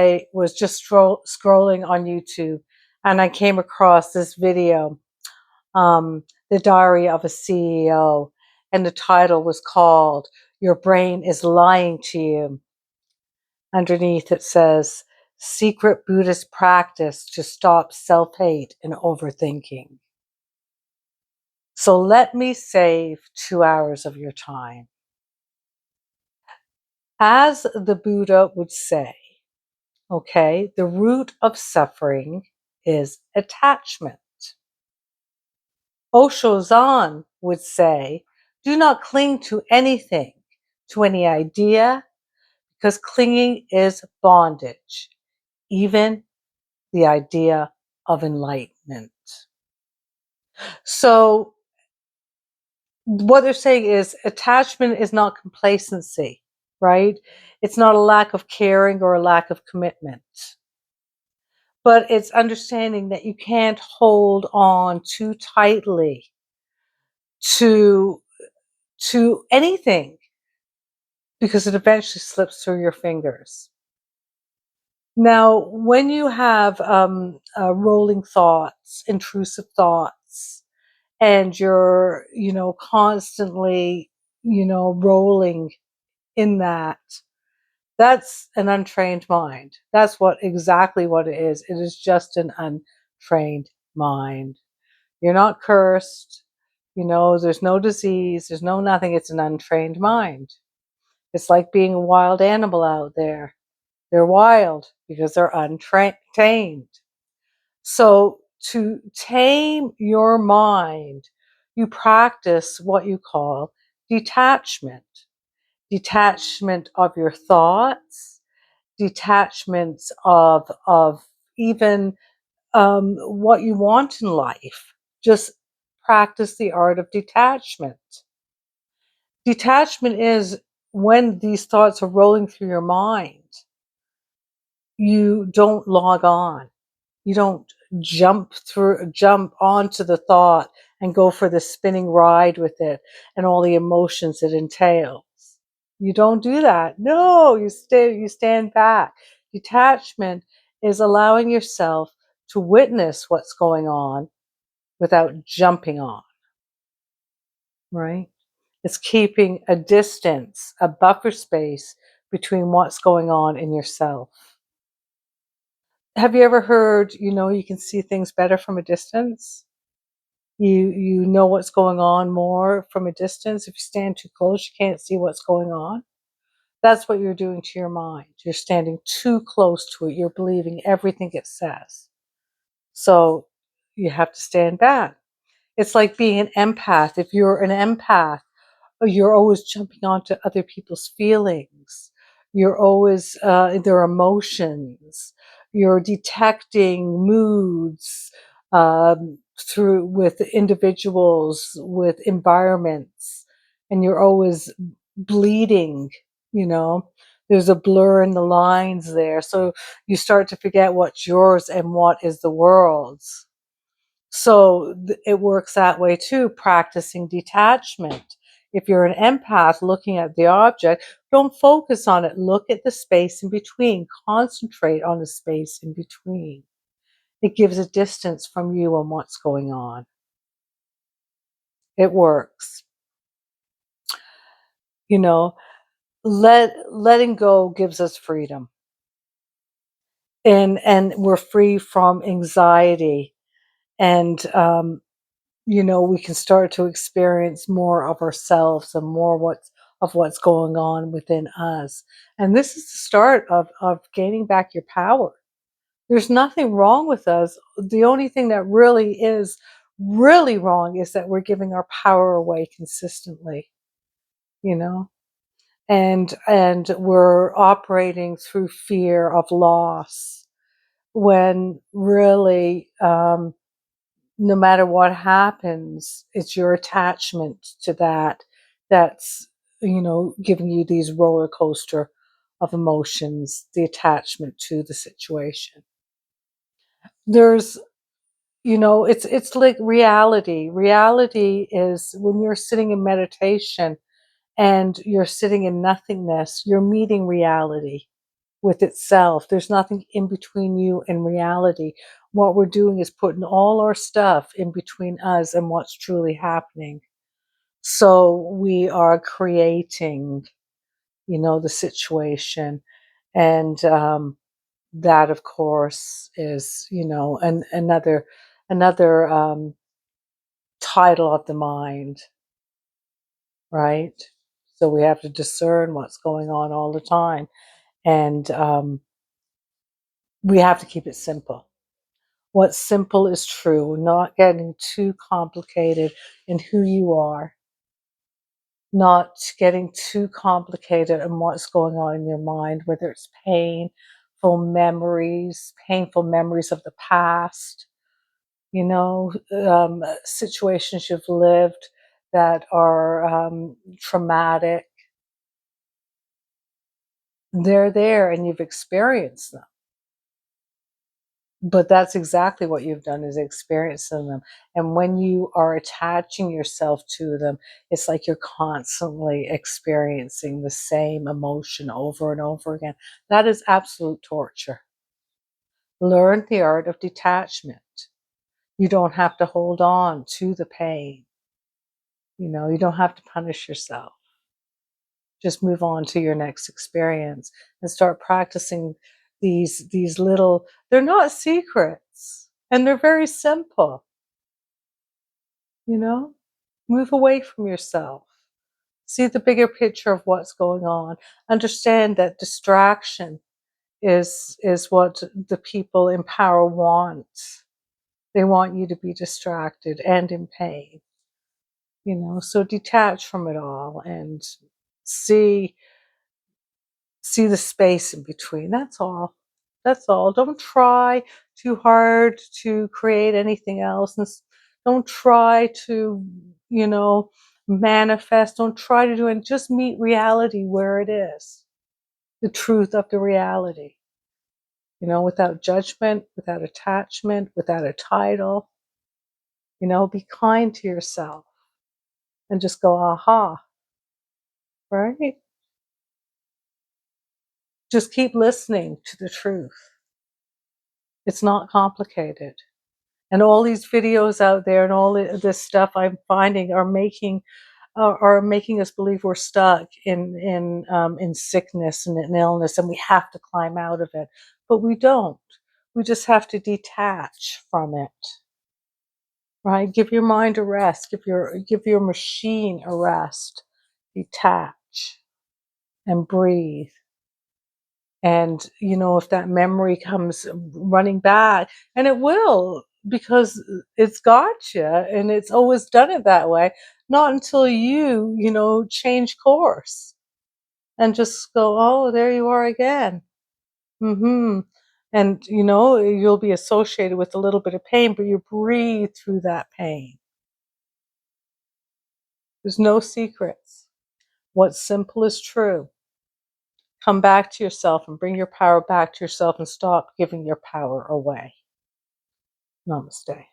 I was just scrolling on YouTube and I came across this video, The Diary of a CEO, and the title was called Your Brain is Lying to You. Underneath it says, Secret Buddhist Practice to Stop Self-Hate and Overthinking. So let me save 2 hours of your time. As the Buddha would say, okay, the root of suffering is attachment. Osho Zan would say, do not cling to anything, to any idea, because clinging is bondage, even the idea of enlightenment. So what they're saying is attachment is not complacency, right? It's not a lack of caring or a lack of commitment. But it's understanding that you can't hold on too tightly to anything because it eventually slips through your fingers. Now, when you have rolling thoughts, intrusive thoughts, and you're, constantly, rolling in that, that's an untrained mind. That's exactly what it is. It is just an untrained mind. You're not cursed. There's no disease. There's no nothing. It's an untrained mind. It's like being a wild animal out there. They're wild because they're untamed. So to tame your mind, you practice what you call detachment. Detachment of your thoughts, detachment of even what you want in life. Just practice the art of detachment. Detachment is when these thoughts are rolling through your mind, you don't log on. You don't jump onto the thought and go for the spinning ride with it and all the emotions it entails. You don't do that. No, you stand back. Detachment is allowing yourself to witness what's going on without jumping on, right? It's keeping a distance, a buffer space between what's going on in yourself. Have you ever heard, you can see things better from a distance? You know what's going on more from a distance. If you stand too close, you can't see what's going on. That's what you're doing to your mind. You're standing too close to it. You're believing everything it says. So you have to stand back. It's like being an empath. If you're an empath, you're always jumping onto other people's feelings. You're always their emotions. You're detecting moods through with individuals, with environments, and you're always bleeding. You know, there's a blur in the lines there, so you start to forget what's yours and what is the world's. So it works that way too, practicing detachment. If you're an empath looking at the object, don't focus on it. Look at the space in between. Concentrate on the space in between. It gives a distance from you and what's going on. It works. Letting go gives us freedom. And we're free from anxiety and we can start to experience more of ourselves and more what's going on within us. And this is the start of gaining back your power. There's nothing wrong with us. The only thing that really is really wrong is that we're giving our power away consistently, you know, and we're operating through fear of loss when really no matter what happens, it's your attachment to that's giving you these roller coaster of emotions, the attachment to the situation. There's it's like reality is when you're sitting in meditation and you're sitting in nothingness, you're meeting reality. with itself. There's nothing in between you and reality. What we're doing is putting all our stuff in between us and what's truly happening. So we are creating, the situation. And that, of course, is, another title of the mind, right? So we have to discern what's going on all the time. And we have to keep it simple. What's simple is true, not getting too complicated in who you are, not getting too complicated in what's going on in your mind, whether it's painful memories of the past, situations you've lived that are traumatic. They're there and you've experienced them. But that's exactly what you've done, is experiencing them. And when you are attaching yourself to them, it's like you're constantly experiencing the same emotion over and over again. That is absolute torture. Learn the art of detachment. You don't have to hold on to the pain. You don't have to punish yourself. Just move on to your next experience and start practicing these little, they're not secrets, and they're very simple. you know Move away from yourself. See the bigger picture of what's going on. Understand that distraction is what the people in power want. They want you to be distracted and in pain. So detach from it all and see see the space in between. That's all. That's all. Don't try too hard to create anything else. And don't try to, you know, manifest. Don't try to do it. Just meet reality where it is. The truth of the reality. Without judgment, without attachment, without a title. Be kind to yourself and just go, aha, right? Just keep listening to the truth. It's not complicated. And all these videos out there and all this stuff I'm finding are making us believe we're stuck in sickness and in illness, and we have to climb out of it. But we don't. We just have to detach from it. Right? Give your mind a rest. Give your machine a rest. Detach and breathe. And if that memory comes running back, and it will, because it's got you and it's always done it that way, not until you change course and just go, oh, there you are again. And you'll be associated with a little bit of pain, but you breathe through that pain. There's no secrets. What's simple is true. Come back to yourself and bring your power back to yourself and stop giving your power away. Namaste.